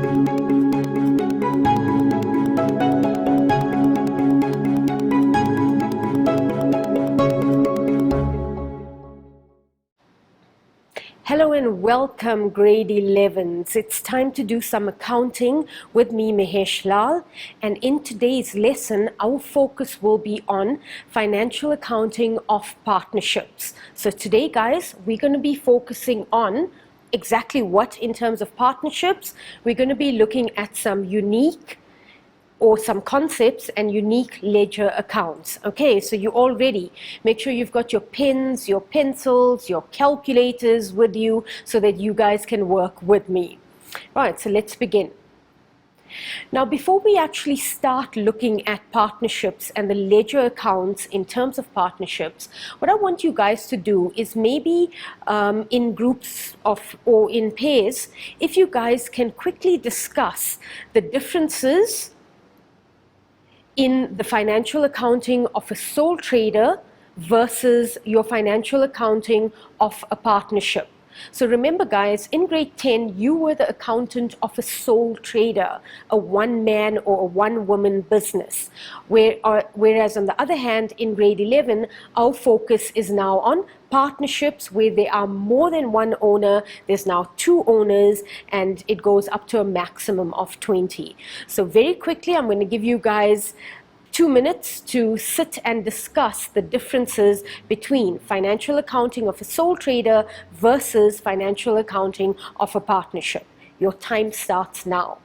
Hello and welcome, grade 11s. It's time to do some accounting with me, Mahesh Lal. And in today's lesson, our focus will be on financial accounting of partnerships. So today, guys, we're going to be focusing on exactly what in terms of partnerships. We're going to be looking at some unique or some concepts and unique ledger accounts. Okay, so you all ready? Make sure you've got your pens, your pencils, your calculators with you so that you guys can work with me. Right, so let's begin. Now, before we actually start looking at partnerships and the ledger accounts in terms of partnerships, what I want you guys to do is maybe in groups or in pairs, if you guys can quickly discuss the differences in the financial accounting of a sole trader versus your financial accounting of a partnership. So remember, guys, in grade 10, you were the accountant of a sole trader, a one-man or a one-woman business. Whereas on the other hand, in grade 11, our focus is now on partnerships where there are more than one owner. There's now 2 owners, and it goes up to a maximum of 20. So very quickly, I'm going to give you guys 2 minutes to sit and discuss the differences between financial accounting of a sole trader versus financial accounting of a partnership. Your time starts now.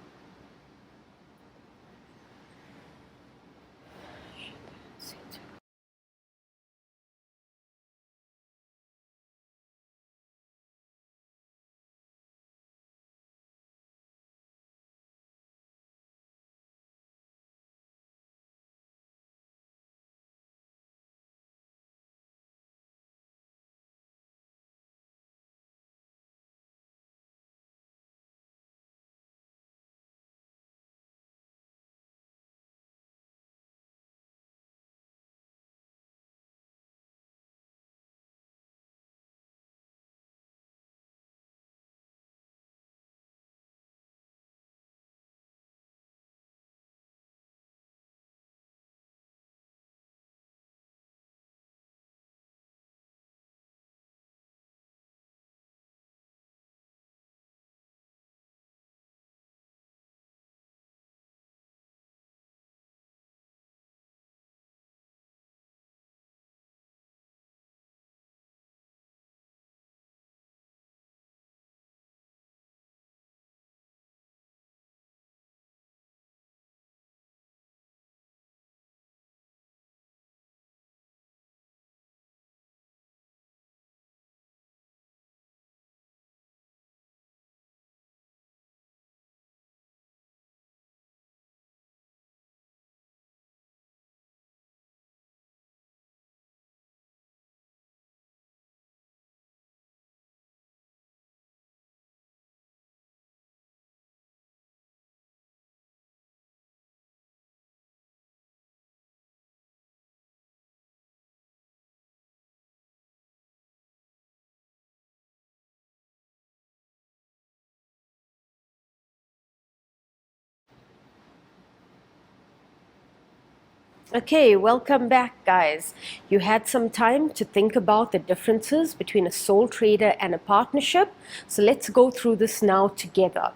Okay, welcome back, guys. You had some time to think about the differences between a sole trader and a partnership. So let's go through this now together.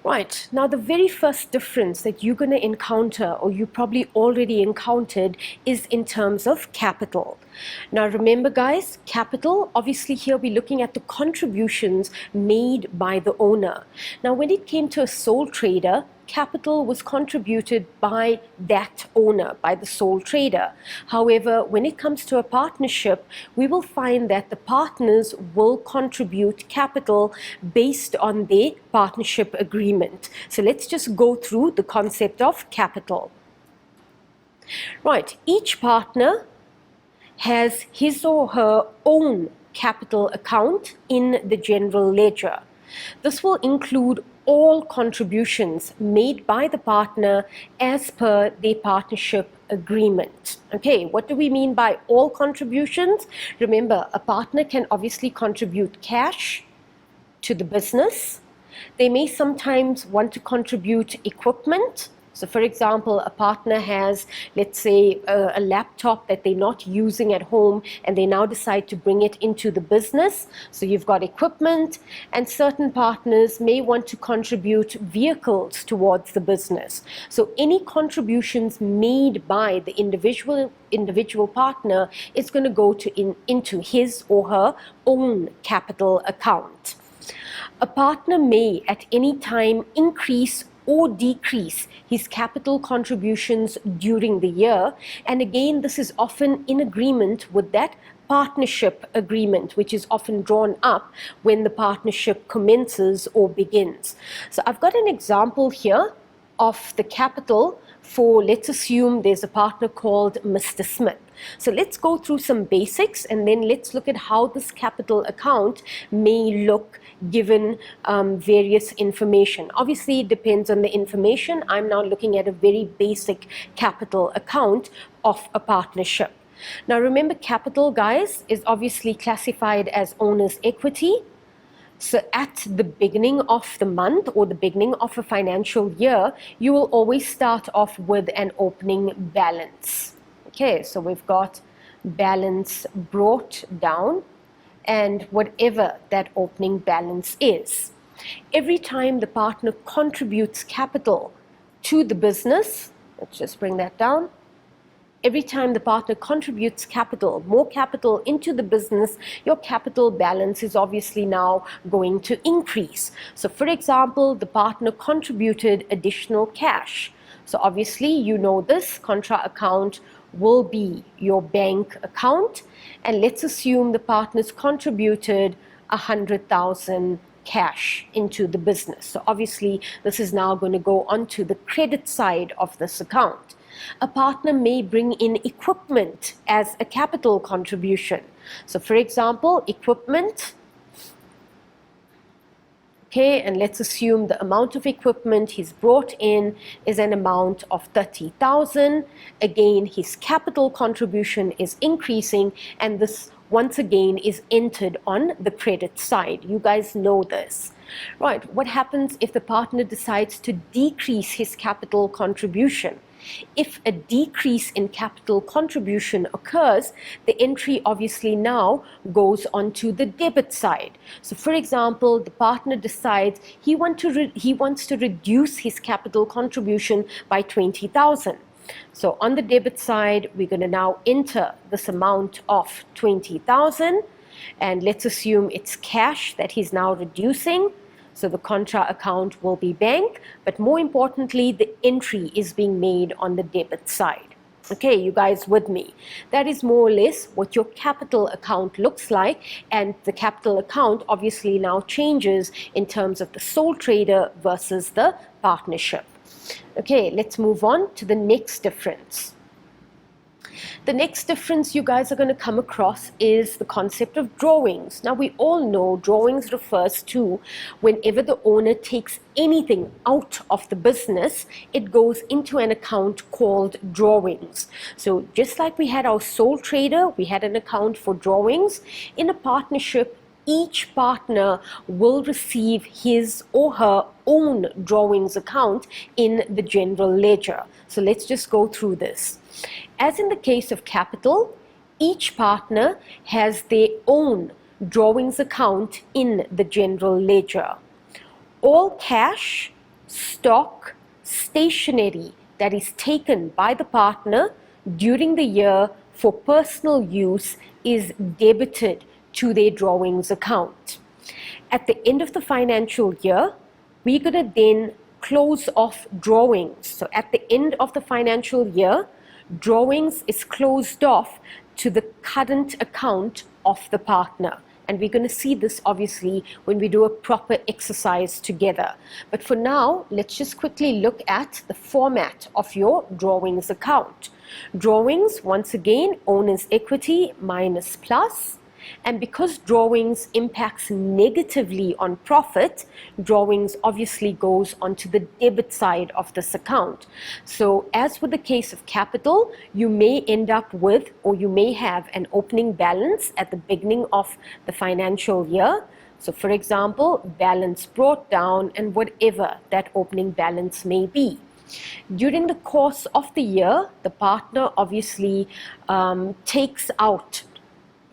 Right, now the very first difference that you're going to encounter, or you probably already encountered, is in terms of capital. Now remember, guys, capital, obviously here we're looking at the contributions made by the owner. Now when it came to a sole trader, capital was contributed by that owner, by the sole trader. However, when it comes to a partnership, we will find that the partners will contribute capital based on their partnership agreement. So let's just go through the concept of capital. Right, each partner has his or her own capital account in the general ledger. This will include all contributions made by the partner as per their partnership agreement. Okay, what do we mean by all contributions? Remember, a partner can obviously contribute cash to the business. They may sometimes want to contribute equipment. So for example, a partner has, let's say, a laptop that they're not using at home and they now decide to bring it into the business. So you've got equipment, and certain partners may want to contribute vehicles towards the business. So any contributions made by the individual partner is going to go into his or her own capital account. A partner may at any time increase or decrease his capital contributions during the year, and again this is often in agreement with that partnership agreement, which is often drawn up when the partnership commences or begins. So I've got an example here of the capital for, let's assume there's a partner called Mr. Smith. So let's go through some basics and then let's look at how this capital account may look given various information. Obviously it depends on the information. I'm now looking at a very basic capital account of a partnership. Now remember, capital, guys, is obviously classified as owner's equity. So at the beginning of the month or the beginning of a financial year, you will always start off with an opening balance. Okay, so we've got balance brought down and whatever that opening balance is. Every time the partner contributes capital to the business, let's just bring that down. Every time the partner contributes capital, more capital into the business, your capital balance is obviously now going to increase. So for example, the partner contributed additional cash. So obviously, you know this contra account will be your bank account. And let's assume the partners contributed 100,000 cash into the business. So obviously, this is now going to go onto the credit side of this account. A partner may bring in equipment as a capital contribution. So for example, equipment, okay, and let's assume the amount of equipment he's brought in is an amount of 30,000. Again, his capital contribution is increasing, and this once again is entered on the credit side. You guys know this. Right, what happens if the partner decides to decrease his capital contribution? If a decrease in capital contribution occurs, the entry obviously now goes onto the debit side. So for example, the partner decides he wants to reduce his capital contribution by 20,000. So on the debit side, we're going to now enter this amount of 20,000, and let's assume it's cash that he's now reducing. So the contra account will be bank, but more importantly, the entry is being made on the debit side. Okay, you guys with me? That is more or less what your capital account looks like, and the capital account obviously now changes in terms of the sole trader versus the partnership. Okay, let's move on to the next difference. The next difference you guys are going to come across is the concept of drawings. Now, we all know drawings refers to whenever the owner takes anything out of the business, it goes into an account called drawings. So just like we had our sole trader, we had an account for drawings. In a partnership, each partner will receive his or her own drawings account in the general ledger. So let's just go through this. As in the case of capital, each partner has their own drawings account in the general ledger. All cash, stock, stationery that is taken by the partner during the year for personal use is debited to their drawings account. At the end of the financial year, we're going to then close off drawings. So at the end of the financial year, drawings is closed off to the current account of the partner. And we're going to see this obviously when we do a proper exercise together. But for now, let's just quickly look at the format of your drawings account. Drawings, once again, owner's equity minus plus. And because drawings impacts negatively on profit, drawings obviously goes onto the debit side of this account. So as with the case of capital, you may end up with, or you may have an opening balance at the beginning of the financial year. So for example, balance brought down and whatever that opening balance may be. During the course of the year, the partner obviously takes out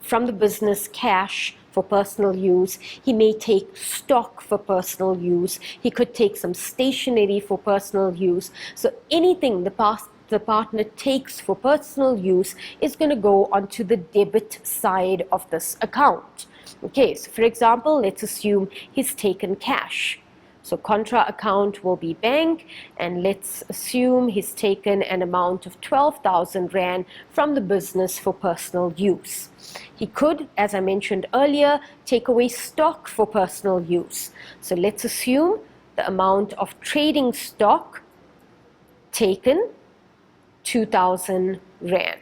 from the business cash for personal use. He may take stock for personal use. He could take some stationery for personal use. So anything the partner takes for personal use is going to go onto the debit side of this account. Okay, so for example, let's assume he's taken cash. So contra account will be bank, and let's assume he's taken an amount of 12,000 Rand from the business for personal use. He could, as I mentioned earlier, take away stock for personal use. So let's assume the amount of trading stock taken, 2,000 Rand.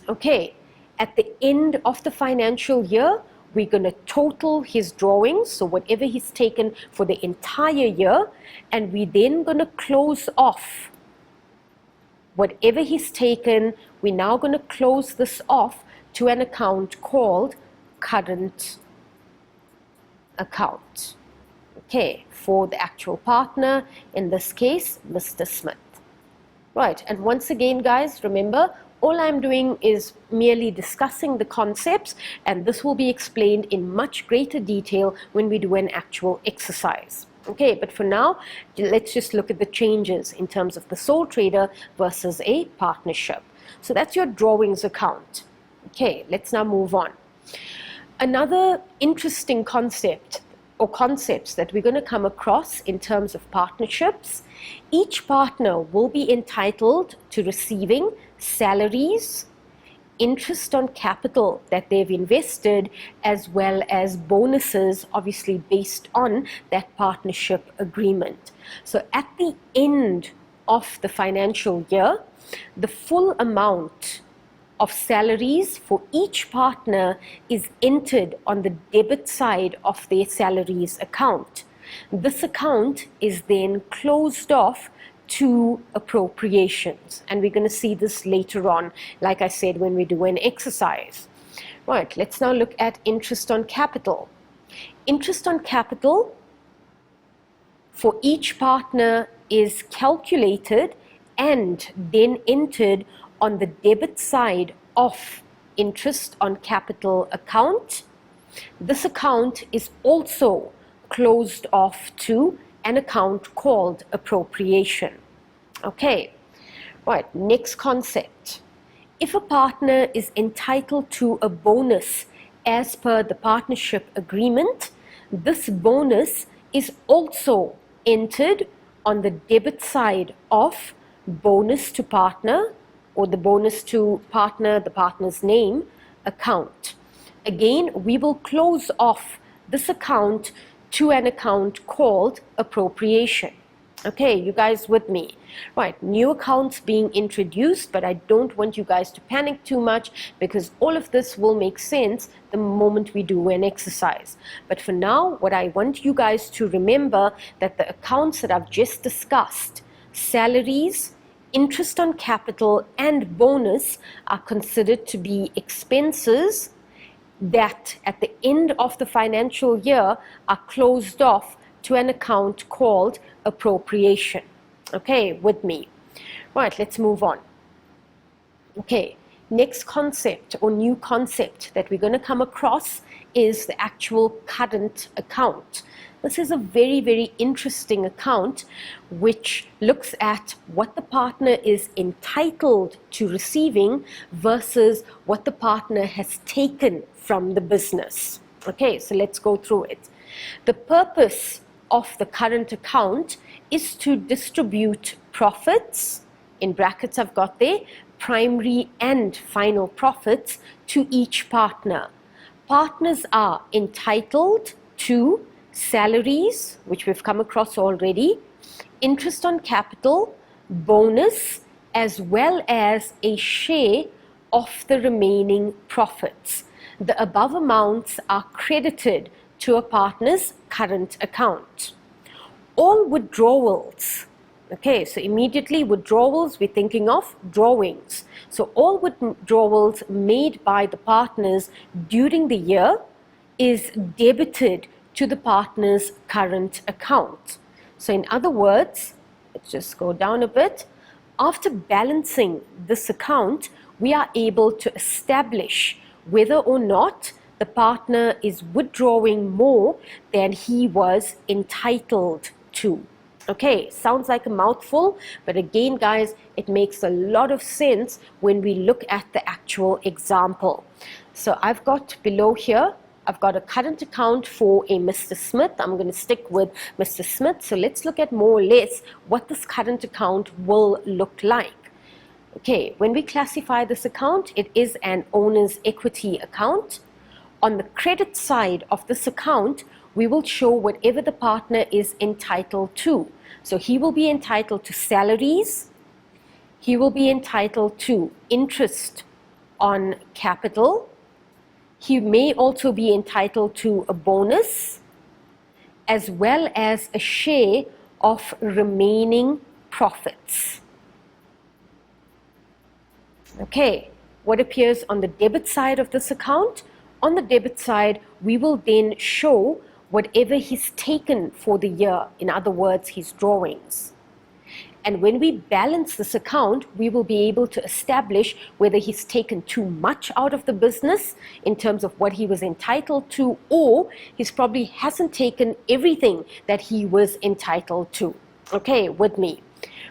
Okay, at the end of the financial year, we're going to total his drawings, so whatever he's taken for the entire year, and we're then going to close off whatever he's taken. We're now going to close this off to an account called current account. Okay, for the actual partner, in this case, Mr. Smith. Right, and once again, guys, remember, all I'm doing is merely discussing the concepts, and this will be explained in much greater detail when we do an actual exercise. Okay, but for now, let's just look at the changes in terms of the sole trader versus a partnership. So that's your drawings account. Okay, let's now move on. Another interesting concept or concepts that we're going to come across in terms of partnerships, each partner will be entitled to receiving salaries, interest on capital that they've invested, as well as bonuses, obviously based on that partnership agreement. So at the end of the financial year, the full amount of salaries for each partner is entered on the debit side of their salaries account. This account is then closed off to appropriations, and we're going to see this later on, like I said, when we do an exercise. Right, let's now look at interest on capital. Interest on capital for each partner is calculated and then entered on the debit side of interest on capital account. This account is also closed off to an account called appropriation. Okay, right, next concept. If a partner is entitled to a bonus as per the partnership agreement, this bonus is also entered on the debit side of bonus to partner, or the bonus to partner, the partner's name, account. Again, we will close off this account to an account called appropriation. Okay, you guys with me? Right, new accounts being introduced, but I don't want you guys to panic too much, because all of this will make sense the moment we do an exercise. But for now, what I want you guys to remember, that the accounts that I've just discussed, salaries, interest on capital, and bonus, are considered to be expenses that at the end of the financial year are closed off to an account called appropriation. Okay, with me? Right, let's move on. Okay, next concept or new concept that we're going to come across is the actual current account. This is a very, very interesting account which looks at what the partner is entitled to receiving versus what the partner has taken from the business. Okay, so let's go through it. The purpose of the current account is to distribute profits, in brackets I've got there, primary and final profits, to each partner. Partners are entitled to salaries, which we've come across already, interest on capital, bonus, as well as a share of the remaining profits. The above amounts are credited to a partner's current account. All withdrawals, okay, so immediately withdrawals, we're thinking of drawings. So all withdrawals made by the partners during the year is debited to the partner's current account. So in other words, let's just go down a bit. After balancing this account, we are able to establish whether or not the partner is withdrawing more than he was entitled to. Okay, sounds like a mouthful, but again, guys, it makes a lot of sense when we look at the actual example. So I've got below here, I've got a current account for a Mr. Smith. I'm going to stick with Mr. Smith. So let's look at more or less what this current account will look like. Okay, when we classify this account, it is an owner's equity account. On the credit side of this account, we will show whatever the partner is entitled to. So he will be entitled to salaries, he will be entitled to interest on capital, he may also be entitled to a bonus, as well as a share of remaining profits. Okay, what appears on the debit side of this account? On the debit side, we will then show whatever he's taken for the year, in other words, his drawings. And when we balance this account, we will be able to establish whether he's taken too much out of the business in terms of what he was entitled to, or he's probably hasn't taken everything that he was entitled to. Okay, with me.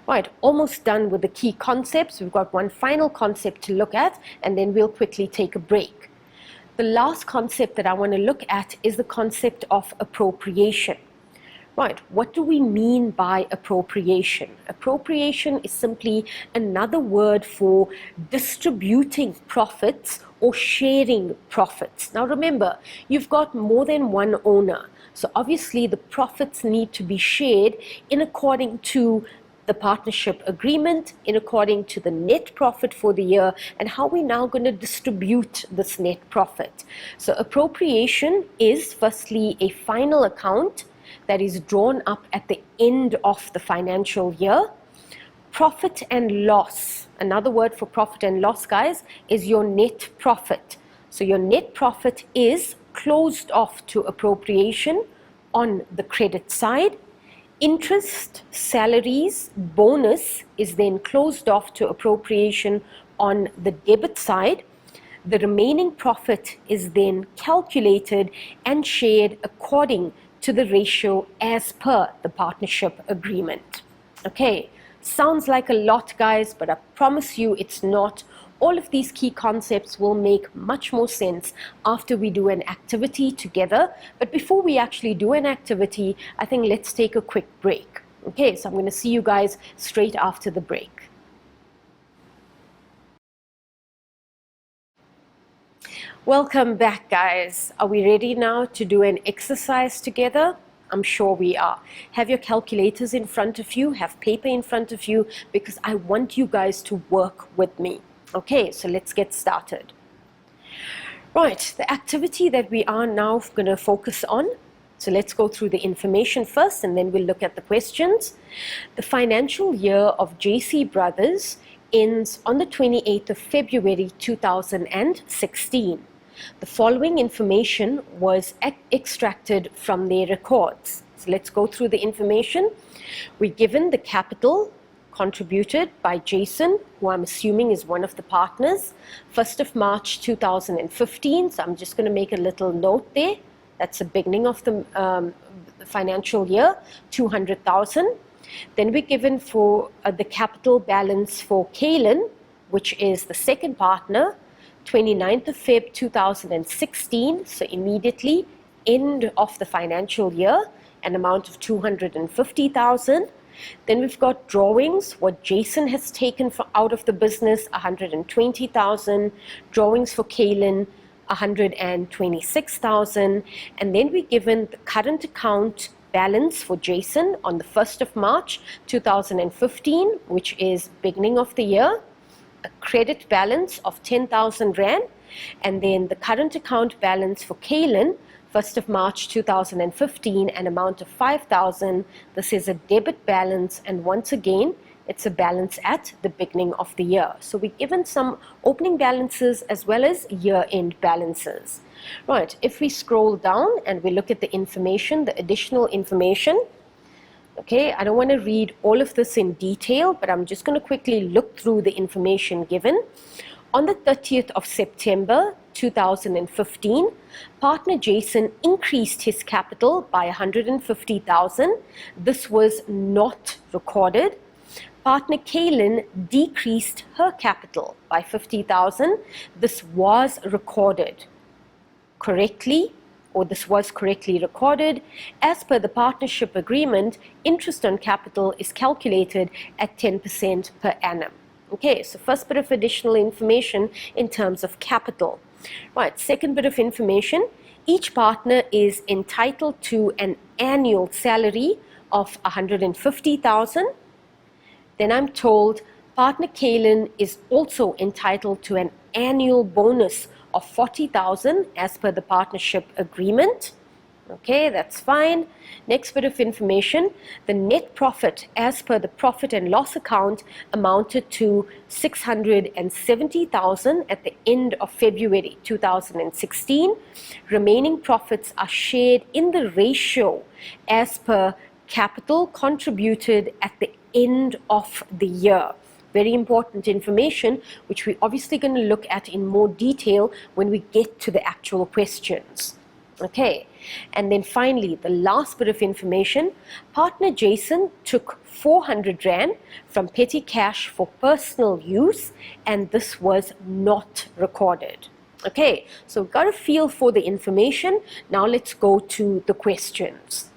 Right, almost done with the key concepts. We've got one final concept to look at, and then we'll quickly take a break. The last concept that I want to look at is the concept of appropriation. Right, what do we mean by appropriation? Appropriation is simply another word for distributing profits or sharing profits. Now remember, you've got more than one owner. So obviously the profits need to be shared in according to the partnership agreement, in according to the net profit for the year, and how we're now going to distribute this net profit. So appropriation is firstly a final account that is drawn up at the end of the financial year. Profit and loss, another word for profit and loss, guys, is your net profit. So your net profit is closed off to appropriation on the credit side. Interest, salaries, bonus is then closed off to appropriation on the debit side. The remaining profit is then calculated and shared according to the ratio as per the partnership agreement. Okay, sounds like a lot, guys, but I promise you it's not. All of these key concepts will make much more sense after we do an activity together. But before we actually do an activity, I think let's take a quick break. Okay, so I'm going to see you guys straight after the break. Welcome back, guys. Are we ready now to do an exercise together? I'm sure we are. Have your calculators in front of you, have paper in front of you, because I want you guys to work with me. Okay, so let's get started. Right, the activity that we are now going to focus on. So let's go through the information first, and then we'll look at the questions. The financial year of JC Brothers ends on the 28th of February 2016. The following information was extracted from their records. So let's go through the information. We're given the capital contributed by Jason, who I'm assuming is one of the partners, 1st of March 2015. So I'm just going to make a little note there. That's the beginning of the financial year, 200,000. Then we're given for the capital balance for Kaylin, which is the second partner, 29th of Feb 2016. So immediately end of the financial year, an amount of 250,000. Then we've got drawings, what Jason has taken out of the business, 120,000. Drawings for Kaylin, 126,000. And then we're given the current account balance for Jason on the 1st of March 2015, which is beginning of the year, a credit balance of 10,000 Rand. And then the current account balance for Kaylin, 1st of March 2015, an amount of 5,000. This is a debit balance, and once again, It's a balance at the beginning of the year. So we're given some opening balances as well as year-end balances. Right, if we scroll down and we look at the information, the additional information, okay, I don't want to read all of this in detail, but I'm just going to quickly look through the information given. On the 30th of September 2015, partner Jason increased his capital by 150,000. This was not recorded. Partner Kaylin decreased her capital by 50,000. This was recorded correctly, or this was correctly recorded. As per the partnership agreement, interest on capital is calculated at 10% per annum. Okay, so first bit of additional information in terms of capital. Right, second bit of information, each partner is entitled to an annual salary of 150,000. Then I'm told partner Kaylin is also entitled to an annual bonus of 40,000 as per the partnership agreement. Okay, that's fine. Next bit of information, the net profit as per the profit and loss account amounted to 670,000 at the end of February 2016. Remaining profits are shared in the ratio as per capital contributed at the end of the year. Very important information, which we're obviously going to look at in more detail when we get to the actual questions. Okay, and then finally, the last bit of information, partner Jason took 400 Rand from petty cash for personal use, and this was not recorded. Okay, so we've got a feel for the information. Now let's go to the questions.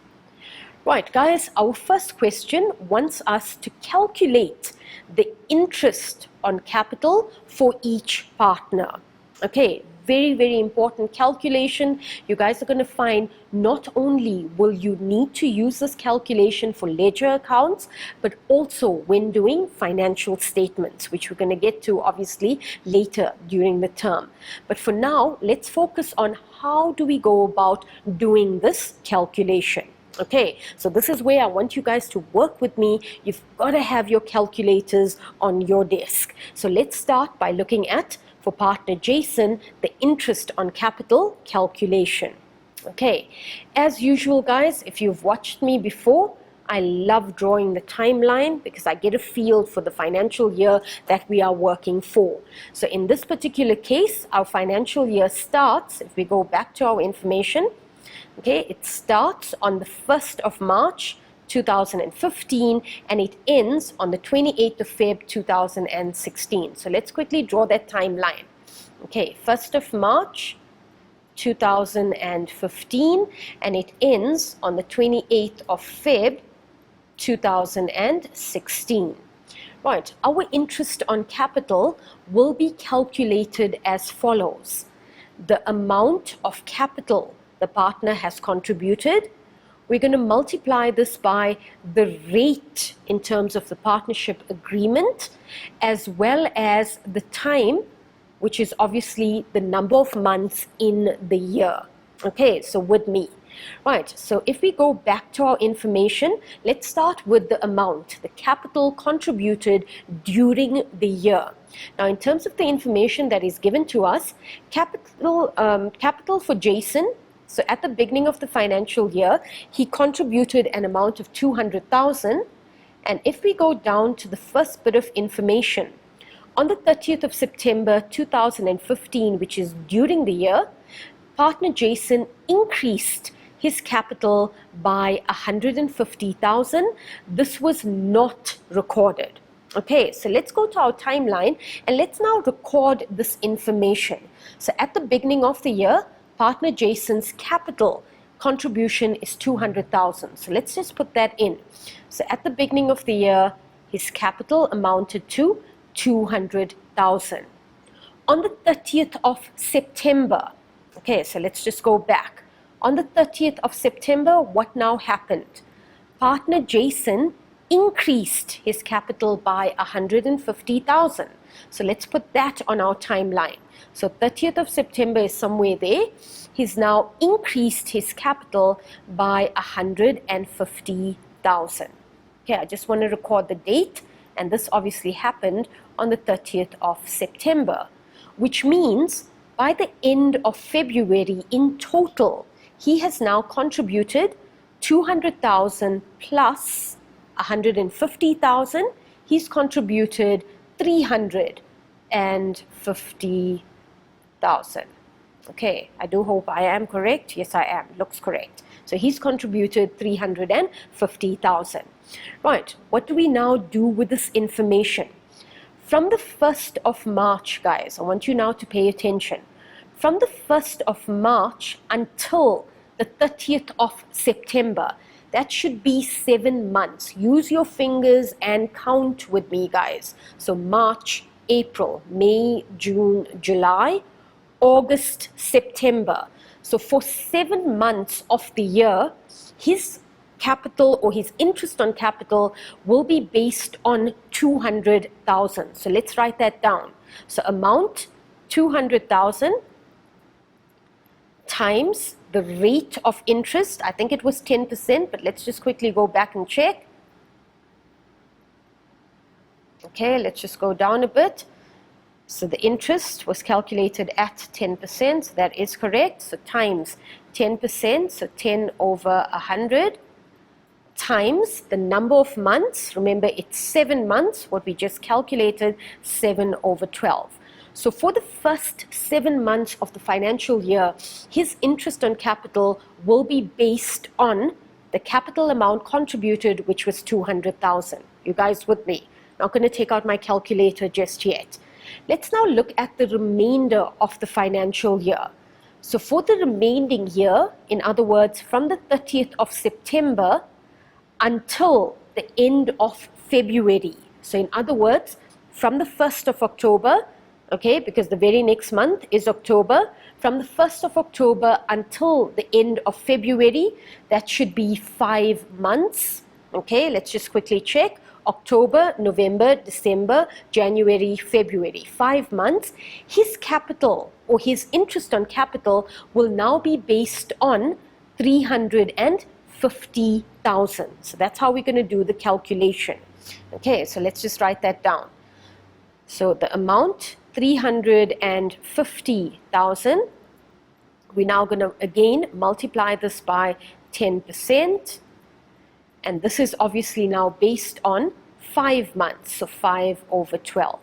Right, guys, our first question wants us to calculate the interest on capital for each partner. Okay, very, very important calculation. You guys are going to find not only will you need to use this calculation for ledger accounts, but also when doing financial statements, which we're going to get to obviously later during the term. But for now, let's focus on how do we go about doing this calculation. Okay, so this is where I want you guys to work with me. You've got to have your calculators on your desk. So let's start by looking at, for partner Jason, the interest on capital calculation. Okay, as usual guys, if you've watched me before, I love drawing the timeline because I get a feel for the financial year that we are working for. So in this particular case, our financial year starts, if we go back to our information, okay, it starts on the 1st of March 2015 and it ends on the 28th of Feb 2016. So let's quickly draw that timeline. Okay, 1st of March 2015 and it ends on the 28th of Feb 2016. Right, our interest on capital will be calculated as follows. The amount of capital the partner has contributed, we're going to multiply this by the rate in terms of the partnership agreement, as well as the time, which is obviously the number of months in the year. Okay, so with me. Right, so if we go back to our information, let's start with the amount, the capital contributed during the year. Now, in terms of the information that is given to us, capital for Jason, so at the beginning of the financial year, he contributed an amount of 200,000. And if we go down to the first bit of information, on the 30th of September 2015, which is during the year, partner Jason increased his capital by 150,000. This was not recorded. Okay, so let's go to our timeline and let's now record this information. So at the beginning of the year, partner Jason's capital contribution is 200,000. So let's just put that in. So at the beginning of the year, his capital amounted to 200,000. On the 30th of September, okay, so let's just go back. On the 30th of September, what now happened? Partner Jason increased his capital by 150,000. So let's put that on our timeline. So 30th of September is somewhere there. He's now increased his capital by 150,000. Okay, I just want to record the date and this obviously happened on the 30th of September, which means by the end of February in total, he has now contributed 200,000 plus 150,000. He's contributed 350,000. Okay, I do hope I am correct. Yes, I am. Looks correct. So he's contributed 350,000. Right, what do we now do with this information? From the 1st of March, guys, I want you now to pay attention. From the 1st of March until the 30th of September, that should be 7 months. Use your fingers and count with me, guys. So March, April, May, June, July, August, September. So for 7 months of the year, his capital or his interest on capital will be based on 200,000. So let's write that down. So amount 200,000 times the rate of interest. I think it was 10%, but let's just quickly go back and check. Okay, let's just go down a bit. So the interest was calculated at 10%, so that is correct. So times 10%, so 10 over 100, times the number of months. Remember, it's 7 months, what we just calculated, 7 over 12. So for the first 7 months of the financial year, his interest on capital will be based on the capital amount contributed, which was 200,000. You guys with me? Not going to take out my calculator just yet. Let's now look at the remainder of the financial year. So for the remaining year, in other words, from the 30th of September until the end of February. So in other words, from the 1st of October, okay, because the very next month is October, from the 1st of October until the end of February, that should be 5 months. Okay, let's just quickly check. October, November, December, January, February, 5 months. His capital or his interest on capital will now be based on 350,000. So that's how we're going to do the calculation. Okay, so let's just write that down. So the amount, 350,000. We're now going to again multiply this by 10%. And this is obviously now based on 5 months, so 5 over 12.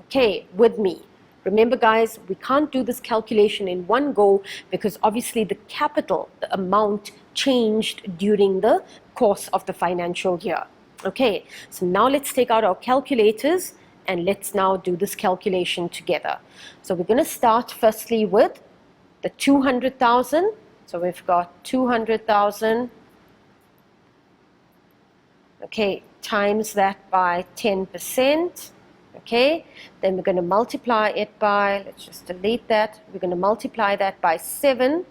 Okay, with me. Remember, guys, we can't do this calculation in one go because obviously the capital, the amount changed during the course of the financial year. Okay, so now let's take out our calculators and let's now do this calculation together. So we're going to start firstly with the 200,000. So we've got 200,000. Okay, times that by 10%. Okay, then we're going to multiply it by, let's just delete that, we're going to multiply that by 7,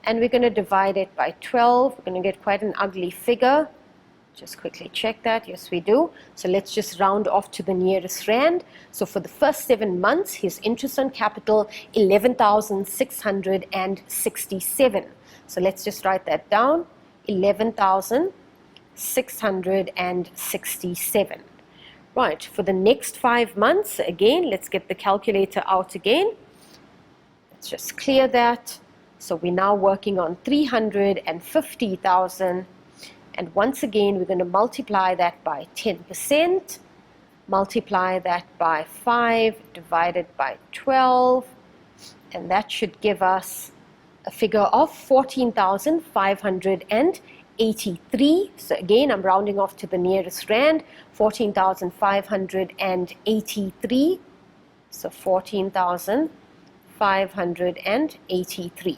and we're going to divide it by 12. We're going to get quite an ugly figure. Just quickly check that. Yes, we do. So let's just round off to the nearest rand. So for the first 7 months, his interest on capital, 11,667. So let's just write that down, 11,667. Right, for the next 5 months, again, let's get the calculator out again. Let's just clear that. So we're now working on 350,000. And once again, we're going to multiply that by 10%. Multiply that by 5, divided by 12. And that should give us a figure of 14,583. So again, I'm rounding off to the nearest rand, 14,583. So 14,583.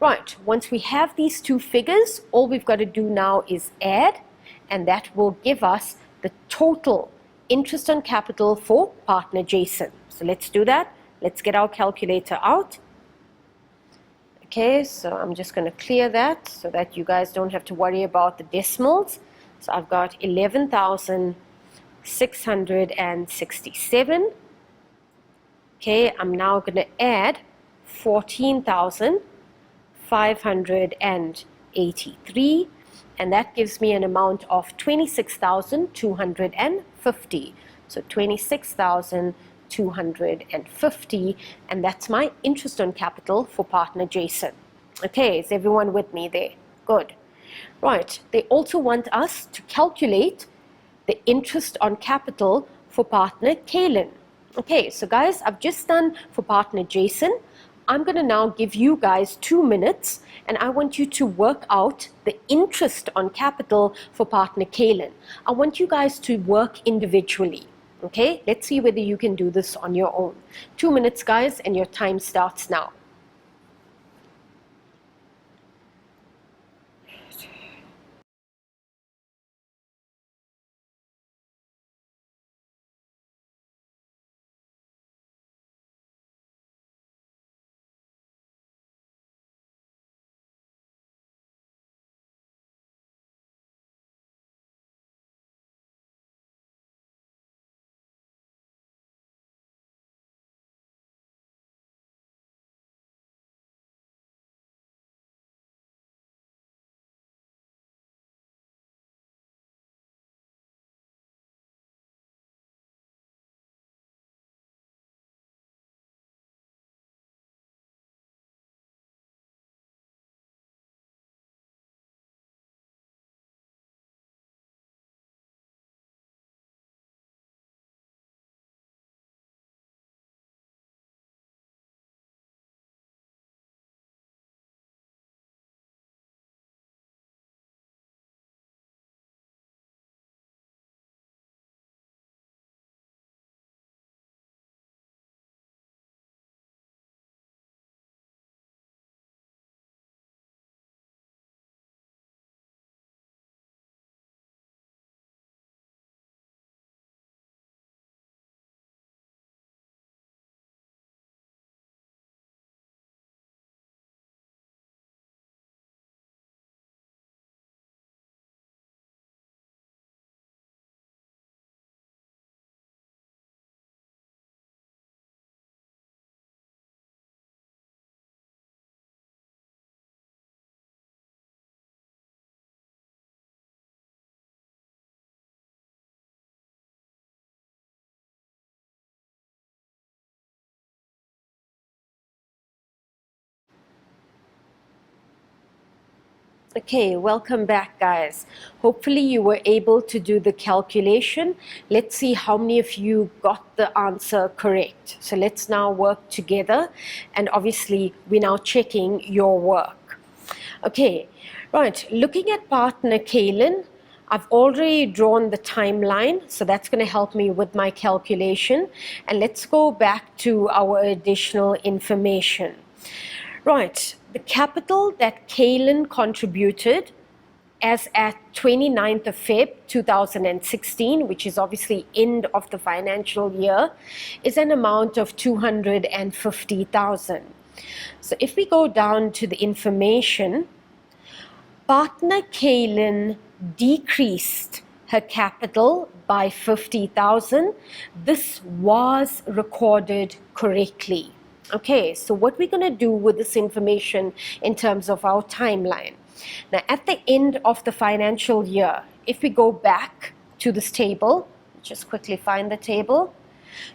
Right, once we have these two figures, all we've got to do now is add, and that will give us the total interest on capital for partner Jason. So let's do that. Let's get our calculator out. Okay, so I'm just going to clear that so that you guys don't have to worry about the decimals. So I've got 11,667. Okay, I'm now going to add 14,583, and that gives me an amount of 26,250. So 26,250, and that's my interest on capital for partner Jason. Okay, is everyone with me there? Good. Right, they also want us to calculate the interest on capital for partner Kaylin. Okay, so guys, I've just done for partner Jason. I'm going to now give you guys 2 minutes, and I want you to work out the interest on capital for partner Kaylin. I want you guys to work individually. Okay, let's see whether you can do this on your own. 2 minutes, guys, and your time starts now. Okay, welcome back, guys. Hopefully you were able to do the calculation. Let's see how many of you got the answer correct. So let's now work together, and obviously we're now checking your work. Okay, right, looking at partner Kaylin, I've already drawn the timeline, so that's going to help me with my calculation. And let's go back to our additional information. Right, the capital that Kaylin contributed as at 29th of Feb 2016, which is obviously end of the financial year, is an amount of 250,000. So if we go down to the information, partner Kaylin decreased her capital by 50,000. This was recorded correctly. Okay, so what we're going to do with this information in terms of our timeline. Now, at the end of the financial year, if we go back to this table, just quickly find the table.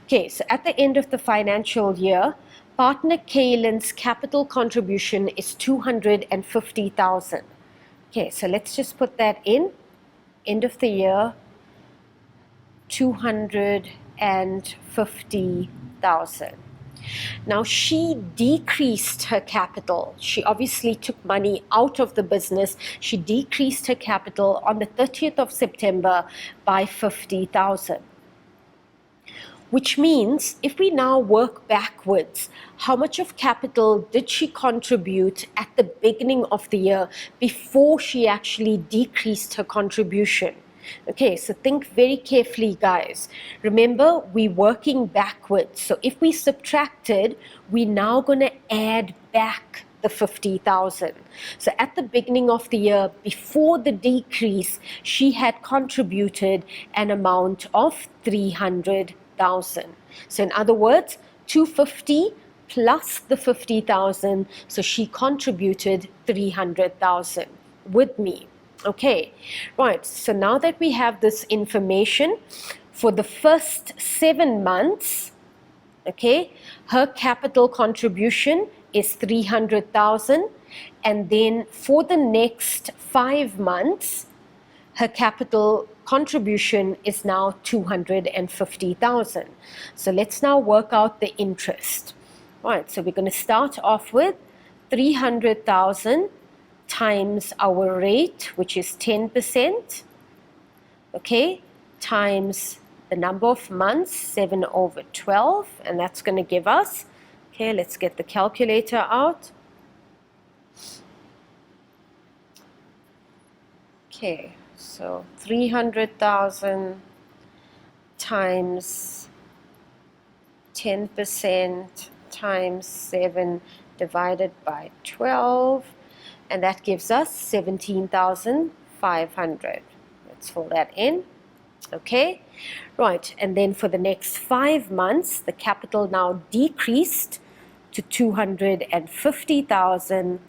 Okay, so at the end of the financial year, partner Kaylin's capital contribution is 250,000. Okay, so let's just put that in. End of the year, 250,000. Now, she decreased her capital. She obviously took money out of the business. She decreased her capital on the 30th of September by 50,000. Which means if we now work backwards, how much of capital did she contribute at the beginning of the year before she actually decreased her contribution? Okay, so think very carefully, guys. Remember, we're working backwards. So if we subtracted, we're now going to add back the 50,000. So at the beginning of the year, before the decrease, she had contributed an amount of 300,000. So in other words, 250 plus the 50,000. So she contributed 300,000 with me. Okay, right, so now that we have this information, for the first 7 months, okay, her capital contribution is 300,000, and then for the next 5 months, her capital contribution is now 250,000. So let's now work out the interest. All right, so we're going to start off with 300,000 times our rate, which is 10%, okay, times the number of months, 7 over 12, and that's going to give us, okay, let's get the calculator out. Okay, so 300,000 times 10% times 7 divided by 12, and that gives us 17,500. Let's fill that in. Okay, right, and then for the next 5 months, the capital now decreased to 250,000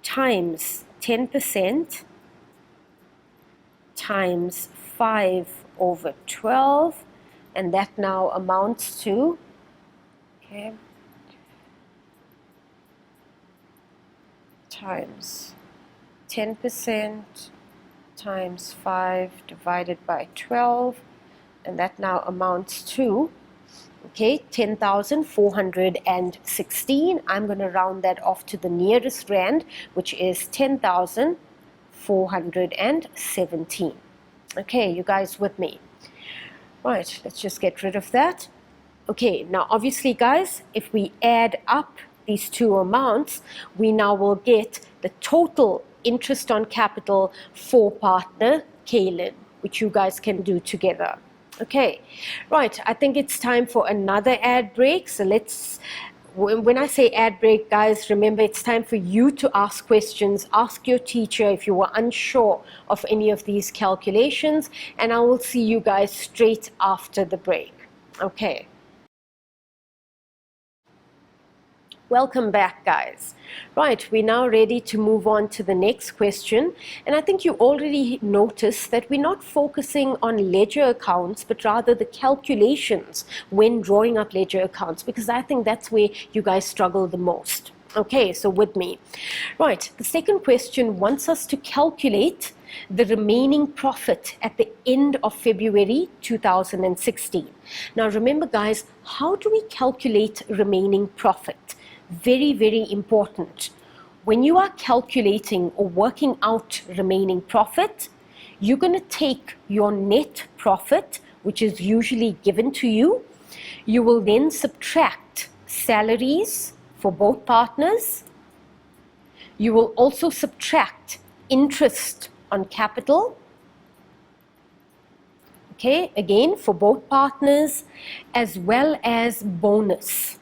times 10% times 5 over 12, and that now amounts to, okay, times 10% times 5 divided by 12, and that now amounts to, okay, 10,416. I'm going to round that off to the nearest rand, which is 10,417. Okay, you guys with me? Right, let's just get rid of that. Okay, now obviously guys, if we add up these two amounts, we now will get the total interest on capital for partner Kaylin, which you guys can do together. Okay, right, I think it's time for another ad break. So let's, when I say ad break, guys, remember it's time for you to ask questions. Ask your teacher if you were unsure of any of these calculations, and I will see you guys straight after the break. Okay. Welcome back, guys. Right, we're now ready to move on to the next question. And I think you already noticed that we're not focusing on ledger accounts, but rather the calculations when drawing up ledger accounts, because I think that's where you guys struggle the most. Okay, so with me. Right, the second question wants us to calculate the remaining profit at the end of February 2016. Now remember, guys, how do we calculate remaining profit? Very, very important. When you are calculating or working out remaining profit, you're going to take your net profit, which is usually given to you. You will then subtract salaries for both partners. You will also subtract interest on capital. Okay, again for both partners, as well as bonus.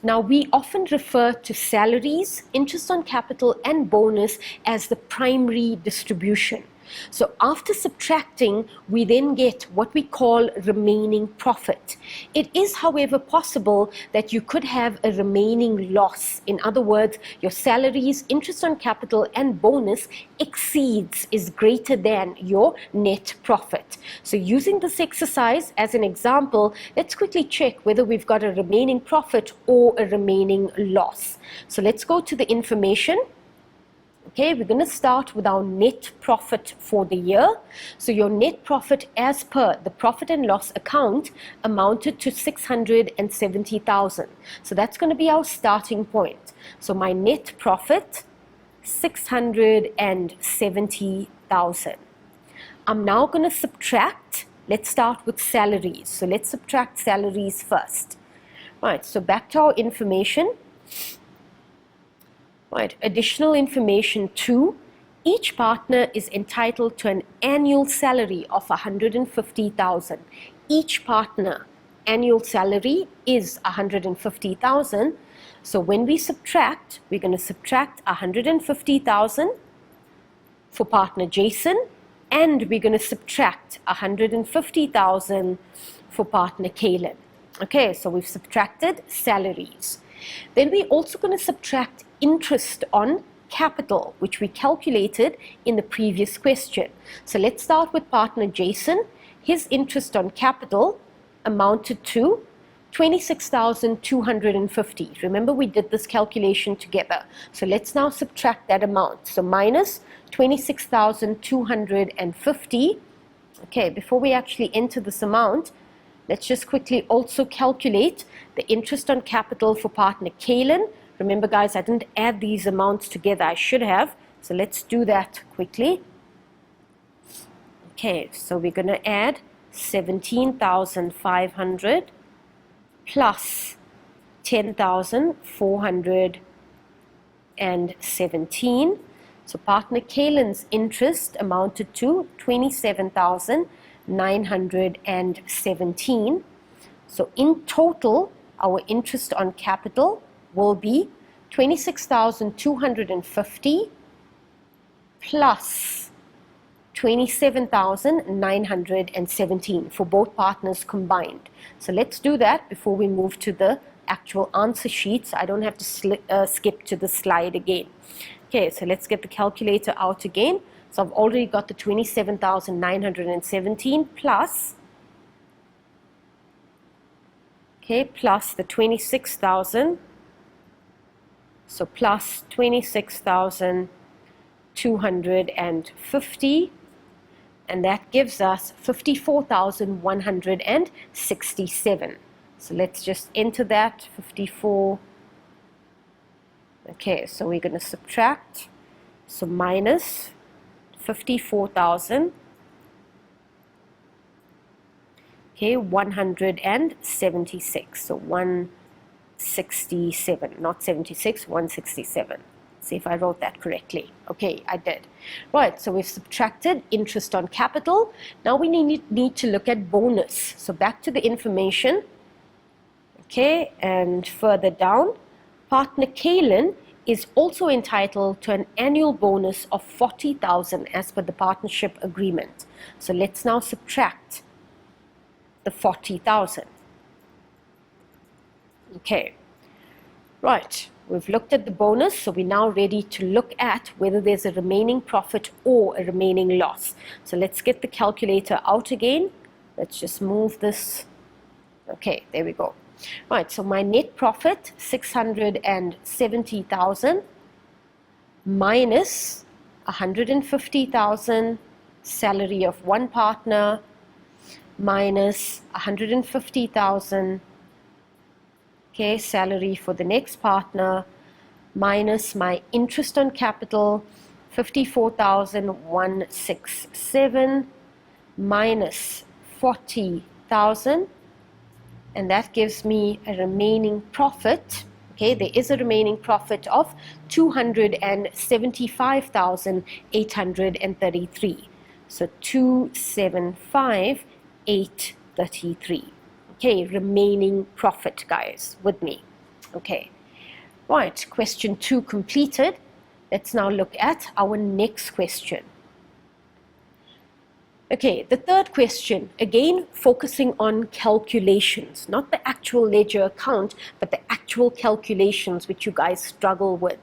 Now, we often refer to salaries, interest on capital, and bonus as the primary distribution. So after subtracting, we then get what we call remaining profit. It is, however, possible that you could have a remaining loss. In other words, your salaries, interest on capital, and bonus exceeds, is greater than your net profit. So using this exercise as an example, let's quickly check whether we've got a remaining profit or a remaining loss. So let's go to the information. Okay, we're going to start with our net profit for the year. So your net profit as per the profit and loss account amounted to 670,000. So that's going to be our starting point. So my net profit, 670,000. I'm now going to subtract. Let's start with salaries. So let's subtract salaries first. Right, so back to our information. Right, additional information 2, each partner is entitled to an annual salary of 150,000. Each partner annual salary is 150,000. So when we subtract, we're going to subtract 150,000 for partner Jason, and we're going to subtract 150,000 for partner Kaylin. Okay, so we've subtracted salaries. Then we're also going to subtract interest on capital, which we calculated in the previous question. So let's start with partner Jason. His interest on capital amounted to 26,250. Remember, we did this calculation together. So let's now subtract that amount. So minus 26,250. Okay, before we actually enter this amount, let's just quickly also calculate the interest on capital for partner Kaylin. Remember, guys, I didn't add these amounts together. I should have. So let's do that quickly. Okay, so we're going to add 17,500 plus 10,417. So partner Kaylin's interest amounted to 27,917. So in total, our interest on capital will be 26,250 plus 27,917 for both partners combined. So let's do that before we move to the actual answer sheet, so I don't have to skip to the slide again. Okay, so let's get the calculator out again. So I've already got the 27,917 plus, okay, plus the 26,000, so plus 26,250, and that gives us 54,167. So let's just enter that, 54. Okay, so we're going to subtract, so minus 54,000, okay, 176, so 167, not 76, 167. See if I wrote that correctly. Okay, I did. Right, so we've subtracted interest on capital. Now we need to look at bonus. So back to the information. Okay, and further down, partner Kaylin is also entitled to an annual bonus of 40,000 as per the partnership agreement. So let's now subtract the 40,000. Okay, right. We've looked at the bonus, so we're now ready to look at whether there's a remaining profit or a remaining loss. So let's get the calculator out again. Let's just move this. Okay, there we go. Right, so my net profit, 670,000 minus 150,000 salary of one partner minus 150,000 okay, salary for the next partner, minus my interest on capital, 54,167, minus 40,000, and that gives me a remaining profit. Okay, there is a remaining profit of 275,833. So 275,833. Okay, remaining profit, guys, with me. Okay, right, question 2 completed. Let's now look at our next question. Okay, the third question, again focusing on calculations, not the actual ledger account, but the actual calculations which you guys struggle with.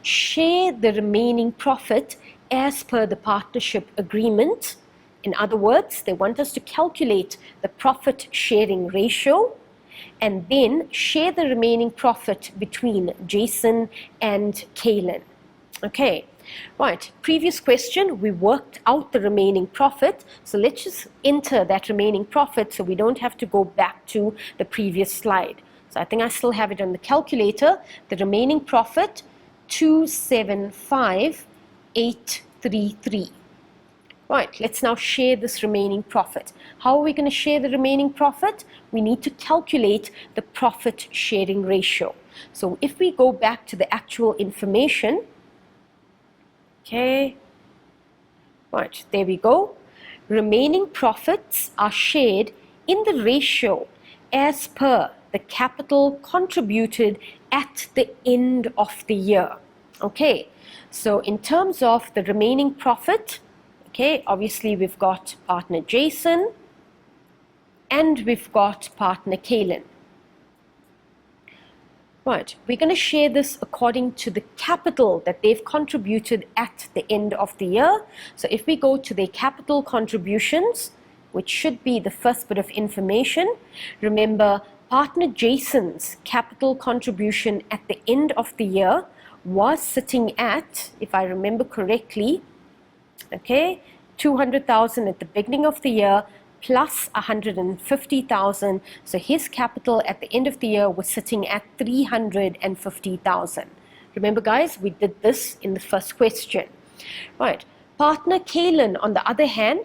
Share the remaining profit as per the partnership agreement. In other words, they want us to calculate the profit sharing ratio and then share the remaining profit between Jason and Kaylin. Okay, right, previous question, we worked out the remaining profit. So let's just enter that remaining profit so we don't have to go back to the previous slide. So I think I still have it on the calculator. The remaining profit, 275,833. Right, let's now share this remaining profit. How are we going to share the remaining profit? We need to calculate the profit sharing ratio. So if we go back to the actual information, okay, right, there we go. Remaining profits are shared in the ratio as per the capital contributed at the end of the year. Okay, so in terms of the remaining profit, okay, obviously we've got partner Jason and we've got partner Kaylin. Right, we're going to share this according to the capital that they've contributed at the end of the year. So if we go to their capital contributions, which should be the first bit of information, remember partner Jason's capital contribution at the end of the year was sitting at, if I remember correctly, okay, 200,000 at the beginning of the year plus 150,000. So his capital at the end of the year was sitting at 350,000. Remember guys, we did this in the first question. Right, partner Kaylin on the other hand,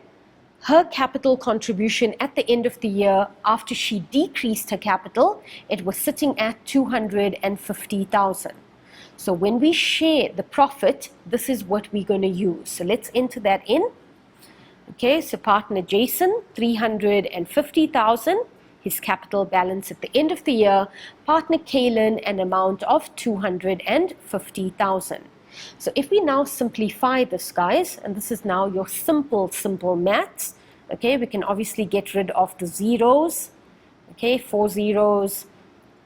her capital contribution at the end of the year after she decreased her capital, it was sitting at 250,000. So when we share the profit, this is what we're going to use. So let's enter that in. Okay, so partner Jason, 350,000, his capital balance at the end of the year. Partner Kaylin, an amount of 250,000. So if we now simplify this, guys, and this is now your simple maths, okay, we can obviously get rid of the zeros, okay, 4 zeros.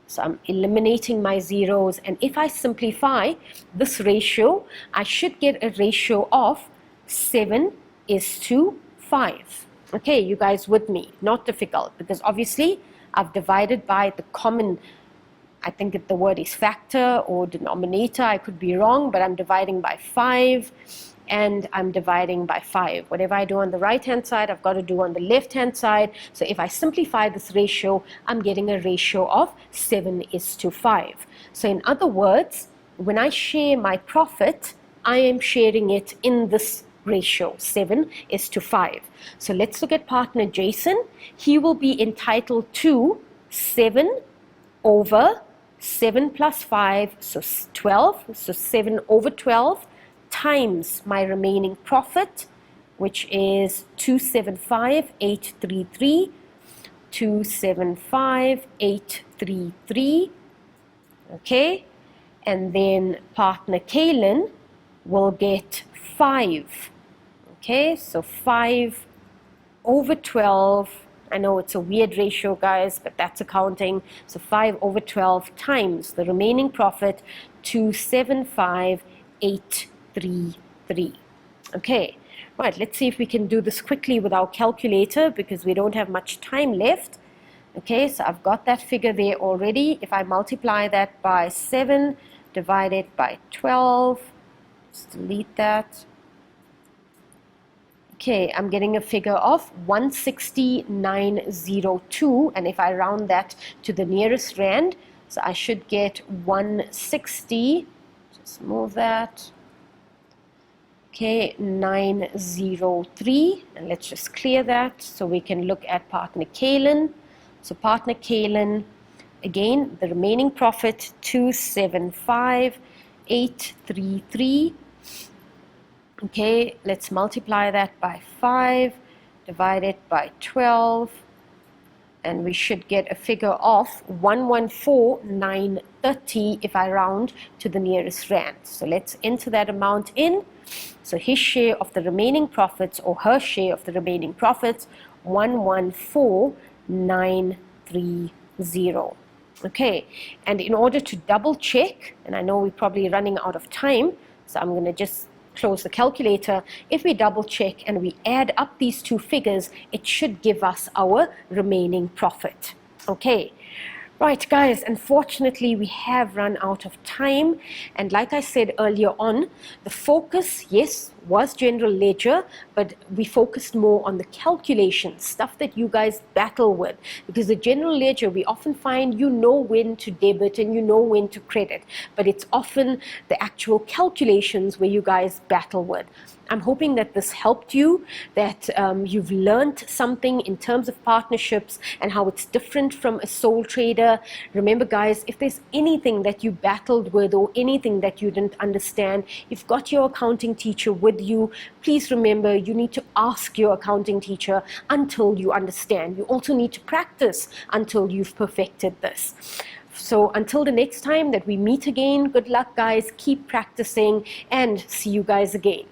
So I'm eliminating my zeros, and if I simplify this ratio, I should get a ratio of 7:5. Okay, you guys with me? Not difficult, because obviously I've divided by the common, I think the word is factor or denominator, I could be wrong, but I'm dividing by 5 and I'm dividing by 5. Whatever I do on the right hand side, I've got to do on the left hand side. So if I simplify this ratio, I'm getting a ratio of 7:5. So in other words, when I share my profit, I am sharing it in this ratio, 7:5. So let's look at partner Jason. He will be entitled to 7/7 plus 5, so 12, so 7/12 times my remaining profit, which is 275,833, 275,833, okay, and then partner Kaylin will get 5, okay, so 5/12. I know it's a weird ratio, guys, but that's accounting. So 5/12 times the remaining profit, 275,833. Okay, right, let's see if we can do this quickly with our calculator, because we don't have much time left. Okay, so I've got that figure there already. If I multiply that by 7 divided by 12, let's delete that. Okay, I'm getting a figure of 160,902, and if I round that to the nearest rand, so I should get 160, just move that, okay, 903, and let's just clear that so we can look at partner Kaylin. So partner Kaylin, again, the remaining profit, 275,833. Okay, let's multiply that by 5, divide it by 12, and we should get a figure of 114,930 if I round to the nearest rand. So let's enter that amount in. So his share of the remaining profits, or her share of the remaining profits, 114,930. Okay, and in order to double check, and I know we're probably running out of time, so I'm going to just close the calculator. If we double check and we add up these two figures, it should give us our remaining profit. Okay, right guys, unfortunately we have run out of time, and like I said earlier on, the focus, yes, was general ledger, but we focused more on the calculations, stuff that you guys battle with, because the general ledger, we often find you know when to debit and you know when to credit, but it's often the actual calculations where you guys battle with. I'm hoping that this helped you, that you've learned something in terms of partnerships and how it's different from a sole trader. Remember guys, if there's anything that you battled with or anything that you didn't understand, you've got your accounting teacher with you. Please remember, you need to ask your accounting teacher until you understand. You also need to practice until you've perfected this. So until the next time that we meet again, good luck guys, keep practicing, and see you guys again.